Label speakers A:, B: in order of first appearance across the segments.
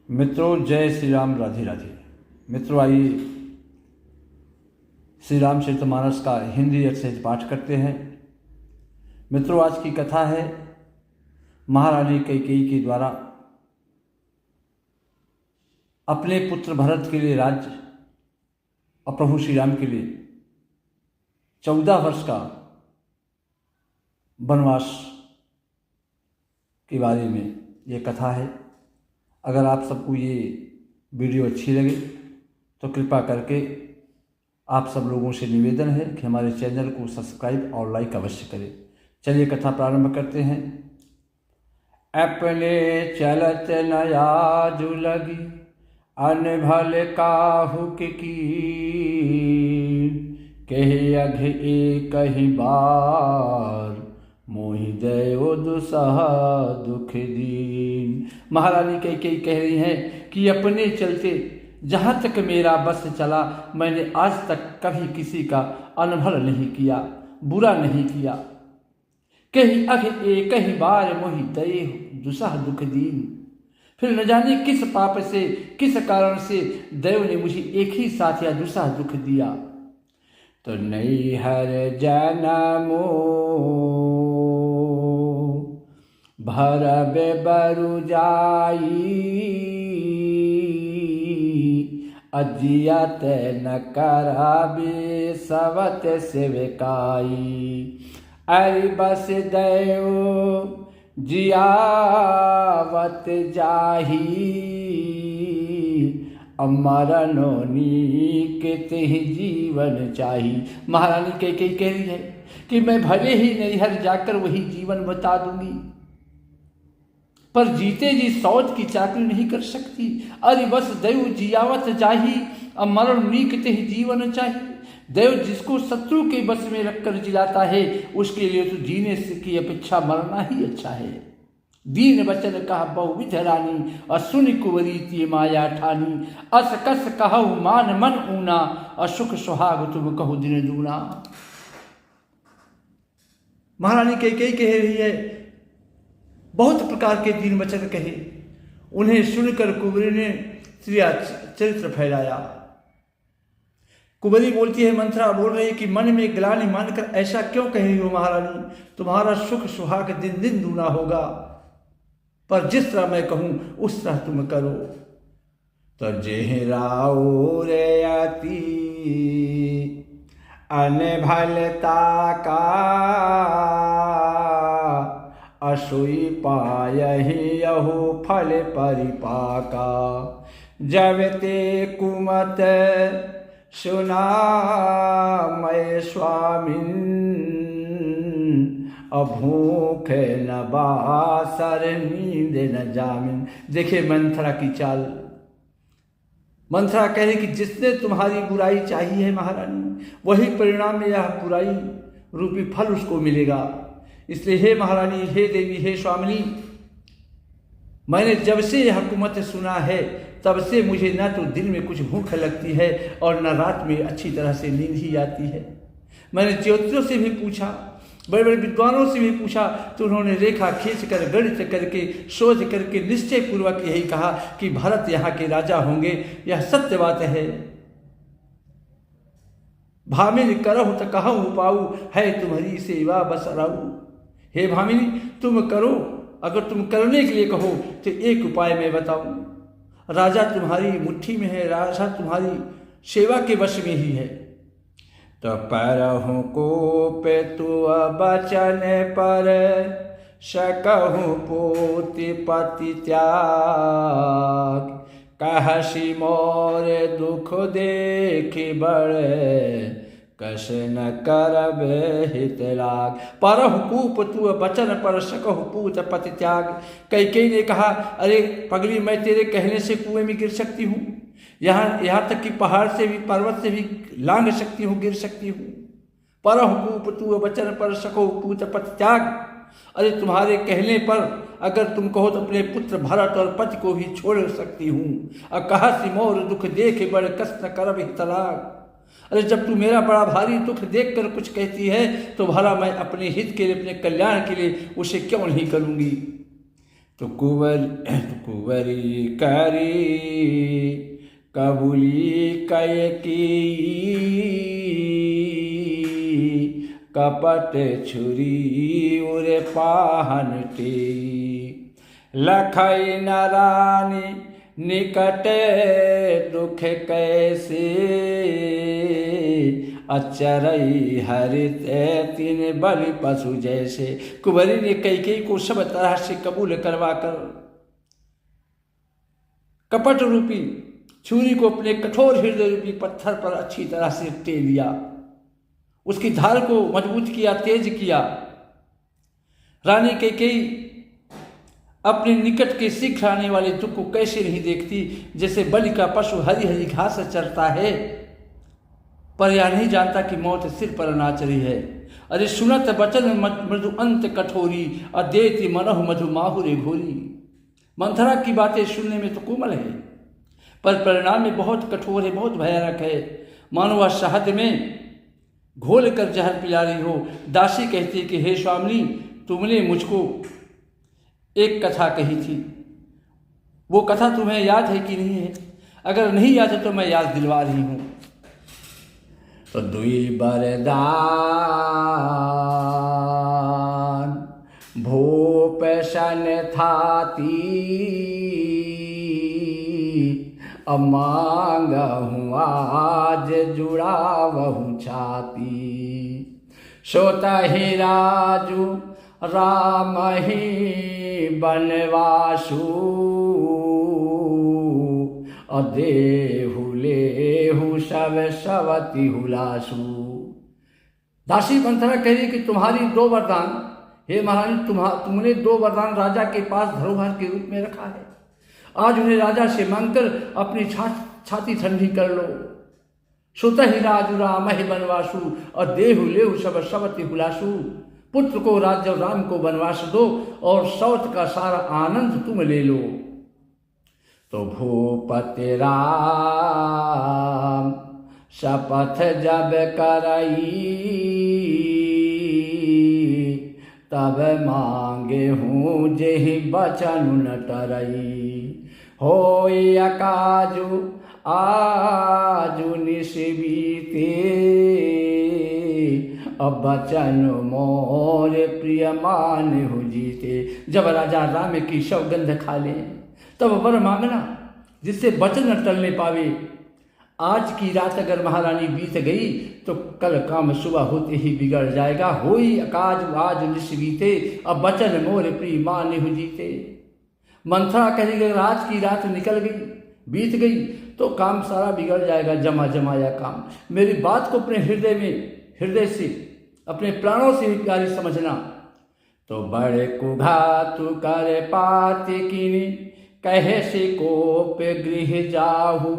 A: मित्रों, जय श्री राम, राधे राधे। मित्रों, आइए श्री रामचरितमानस का हिंदी अक्षर पाठ करते हैं। मित्रों, आज की कथा है महारानी कैकेयी के द्वारा अपने पुत्र भरत के लिए राज्य और प्रभु श्री राम के लिए 14 वर्ष का वनवास के बारे में ये कथा है। अगर आप सबको ये वीडियो अच्छी लगे तो कृपा करके आप सब लोगों से निवेदन है कि हमारे चैनल को सब्सक्राइब और लाइक अवश्य करें। चलिए कथा प्रारंभ करते हैं। अपने चलत नयाजु लगी अनभल काहू की कहे अघ एक ही बार मोहि दयो दुसह दुख दीन। महारानी कैकेयी कह रही हैं कि अपने चलते जहाँ तक मेरा बस चला मैंने आज तक कभी किसी का अनभल नहीं किया, बुरा नहीं किया। कहीं अघ एक ही बार मोहि दये दुसह दुख दीन। फिर न जाने किस पाप से, किस कारण से देव ने मुझे एक ही साथ या दुसह दुख दिया। तो नैहर जनमो भरबे बरु जाई अजियत न कराबे सवत सेवकाई। अरि बस दयो जियावत जाही मरनो नीक ही जीवन चाही। महारानी कैकेयी कह रही है कि मैं भले ही नैहर जाकर वही जीवन बता दूंगी, पर जीते जी सौत की चाकरी नहीं कर सकती। अरे बस देव जियावत जाही और मरण नीक ही जीवन चाहिए। देव जिसको शत्रु के बस में रखकर जिलाता है उसके लिए तो जीने की अपेक्षा मरना ही अच्छा है। दीन वचन कहा बहुविध रानी और सुन कुंवरी ती माया ठानी। अस कस कहु मान मन ऊना और सुख सुहाग तुम कहो दिन दूना। महारानी कैकेयी कह रही है बहुत प्रकार के दीन वचन कहे, उन्हें सुनकर कुंवरी ने श्री चरित्र फैलाया। कुंवरी बोलती है, मंथरा बोल रही है कि मन में ग्लानि मानकर ऐसा क्यों कह रही हो महारानी, तुम्हारा सुख सुहाग दिन दिन दूना होगा, पर जिस तरह मैं कहूं उस तरह तुम करो। तो जेहराओ रे आती अनभलता का असुई पायहि यहु फल परिपाका। जब ते कुमत सुना मैं स्वामिन अभूख न बासर नींद न जामिन। देखिए मंथरा की चाल। मंथरा कह रही कि जिसने तुम्हारी बुराई चाहिए है महारानी, वही परिणाम में यह बुराई रूपी फल उसको मिलेगा। इसलिए हे महारानी, हे देवी, हे स्वामिनी, मैंने जब से यह हुकूमत सुना है तब से मुझे न तो दिन में कुछ भूख लगती है और न रात में अच्छी तरह से नींद ही आती है। मैंने ज्योतिषों से भी पूछा, बड़े बड़े विद्वानों से भी पूछा, तो उन्होंने रेखा खींचकर गणित करके शोध करके निश्चय पूर्वक यही कहा कि भरत यहाँ के राजा होंगे। यह सत्य बात है। भामिनी करहु त कहूँ पाऊ है तुम्हारी सेवा बस राऊ। हे भामिनी, तुम करो, अगर तुम करने के लिए कहो तो एक उपाय मैं बताऊं। राजा तुम्हारी मुट्ठी में है, राजा तुम्हारी सेवा के वश में ही है। तो परहु को पे तु बचन पर सकहु पोति पति त्याग। कहसी मोर दुख देख बड़े कस न करब हित लाग। परहु कूप तु बचन पर सकहु पूत पति त्याग। कैकेयी ने कहा, अरे पगली, मैं तेरे कहने से कुएं में गिर सकती हूँ, यहाँ तक कि पहाड़ से भी, पर्वत से भी लांघ सकती हूँ, गिर सकती हूँ। परहु कूप तु बचन पर सकहु पूत पति त्याग। अरे तुम्हारे कहने पर अगर तुम कहो तो अपने पुत्र भरत और पति को भी छोड़ सकती हूँ। और कहा सी मोर दुख देख बड़ कस न करब हित लाग। अरे जब तू मेरा बड़ा भारी दुख देखकर कुछ कहती है तो भला मैं अपने हित के लिए, अपने कल्याण के लिए उसे क्यों नहीं करूँगी। तो कुंवरी करी कबूली कयकी कपट छुरी उरे पाहन टेई लखई नारानी निकटे दुख कैसे अचरई हरित तीन बलि पशु जैसे। कुंवरी ने कैकेयी को सब तरह से कबूल करवाकर कपट रूपी छुरी को अपने कठोर हृदय रूपी पत्थर पर अच्छी तरह से टेल लिया, उसकी धार को मजबूत किया, तेज किया। रानी कैकेयी अपने निकट के शीघ्र आने वाले दुख को कैसे नहीं देखती, जैसे बलि का पशु हरी हरी घास चरता है पर यह नहीं जानता कि मौत सिर पर नाच रही है। अरे सुनत बचन मृदु अंत कठोरी अदेति मनहु मधु माहुरे घोरी। मंथरा की बातें सुनने में तो कोमल है पर परिणाम में बहुत कठोर है, बहुत भयानक है। मानो वह शहद में घोल कर जहर पिला रही हो। दासी कहती कि हे स्वामिनी, तुमने मुझको एक कथा कही थी, वो कथा तुम्हें याद है कि नहीं है? अगर नहीं याद है तो मैं याद दिलवा रही हूँ। तो दुई बरदान भूप सन थाती अब मांग हूँ आज जुड़ावहूँ छाती। सोता ही राजू राम ही बनवासु अदेहु लेहु सब सवती हुलासु। दासी मंथरा कह रही कि तुम्हारी दो वरदान, हे महारानी, तुमने दो वरदान राजा के पास धरोहर के रूप में रखा है। आज उन्हें राजा से मांगकर अपनी छाती ठंडी कर लो। सुत ही राजू राम ही बनवासु और देहु लेहु सब सवती हुलासु। पुत्र को राज्य राम को वनवास दो और सौत का सारा आनंद तुम ले लो। तो भूपति राम शपथ जब करई तब मांगे हूँ जेहि बचन न टरई। होई अकाजु आजु निशिबीते अब बचन मोर प्रिय मान हो जीते। जब राजा राम की सौगंध खा ले तब वर मांगना जिससे बचन न टलने पावे। आज की रात अगर महारानी बीत गई तो कल काम सुबह होते ही बिगड़ जाएगा। होई अकाज आज निस्बीते अब बचन मोर प्रिय मान हो जीते। मंथरा कहेगी अगर आज की रात निकल गई, बीत गई तो काम सारा बिगड़ जाएगा, जमा जमाया काम। मेरी बात को अपने हृदय से अपने प्राणों से ही प्यारी समझना। तो बड़े कुघात कर पाति किनी कहे से कोप गृह जाहू।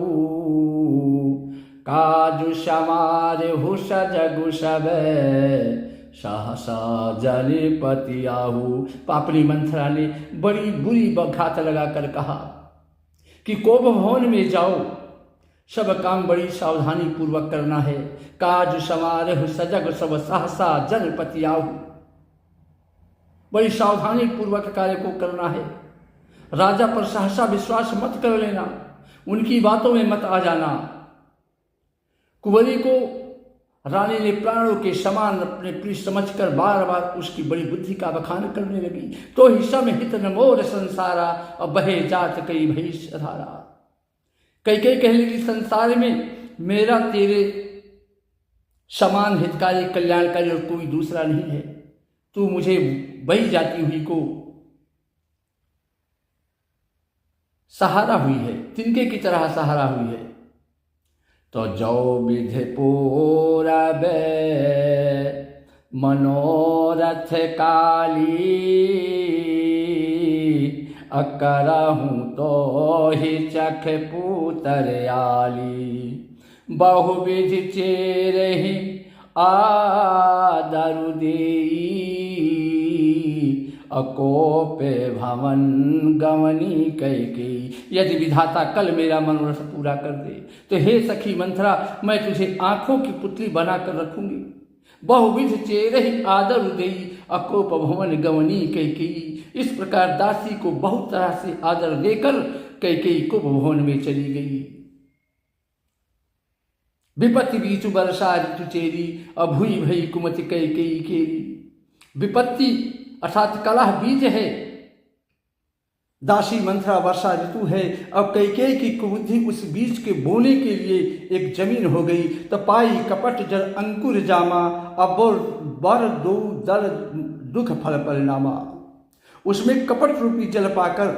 A: काजु समार हुस जगु सब सहसा जलपति आहू। पापड़ी मंथरा ने बड़ी बुरी बघात लगाकर कहा कि कोप भवन में जाओ, सब काम बड़ी सावधानी पूर्वक करना है। काज समारोह सजग सब सहसा जनपति आहू। बड़ी सावधानी पूर्वक कार्य को करना है। राजा पर सहसा विश्वास मत कर लेना, उनकी बातों में मत आ जाना। कुंवरी को रानी ने प्राणों के समान अपने प्रिय समझकर बार बार उसकी बड़ी बुद्धि का बखान करने लगी। तो ही समहित न मोर संसारा और बहे जात कई भैष धारा। कई कहने लगी संसार में मेरा तेरे समान हितकारी कल्याणकारी और कोई दूसरा नहीं है। तू मुझे बही जाती हुई को सहारा हुई है, तिनके की तरह सहारा हुई है। तो जो विधि पूरब मनोरथ काली अकरहूँ तो ही चख पूतर आली। बहुविधि चेरहि आदरु देई अकोपे भवन गमनी कैकेयी। यदि विधाता कल मेरा मनोरथ पूरा कर दे तो हे सखी मंथरा, मैं तुझे आंखों की पुतली बनाकर रखूंगी। बहुविध चेरहि आदर देई अकोप भवन गवनी कैकेयी। इस प्रकार दासी को बहुत तरह से आदर देकर कैकेयी कुप भवन में चली गई। विपत्ति बीच वर्षा ऋतु चेरी अभुई भई कुमति कैकेयी केरी। विपत्ति अर्थात कलह बीज है, दासी मंथरा वर्षा ऋतु है। अब कैकेयी की कुबुद्धि उस बीज के बोने के लिए एक जमीन हो गई। तो पाई कपट जल अंकुर जामा अब बर दो दल दुख फल परिणामा। उसमें कपट रूपी जल पाकर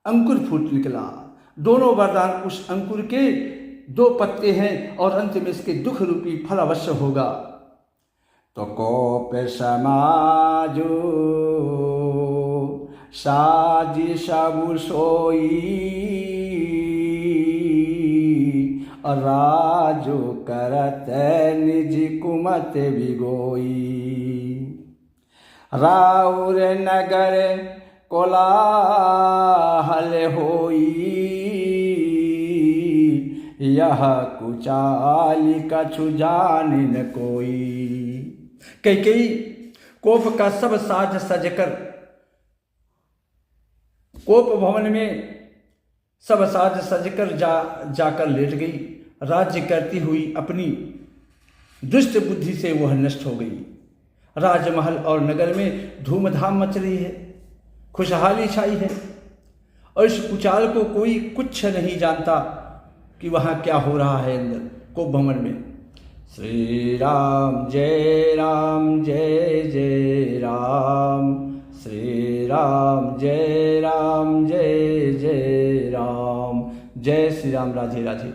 A: अंकुर फूट निकला। दोनों वरदान उस अंकुर के 2 पत्ते हैं और अंत में इसके दुख रूपी फल अवश्य होगा। तो कोप समाजो साजी सबु सोई राजो करत निज कुमत बिगोई। राउर नगर कोलाहल होई यह कुचाली कछु जान न कोई। कैकेयी कोप का सब साज सजकर कोप भवन में सब साज सजकर जाकर लेट गई। राज्य करती हुई अपनी दुष्ट बुद्धि से वह नष्ट हो गई। राजमहल और नगर में धूमधाम मच रही है, खुशहाली छाई है और इस कुचाल को कोई कुछ नहीं जानता कि वहाँ क्या हो रहा है अंदर कोप भवन में। श्री राम जय जय राम, श्री राम जय जय राम। जय श्री राम, राधे राधे।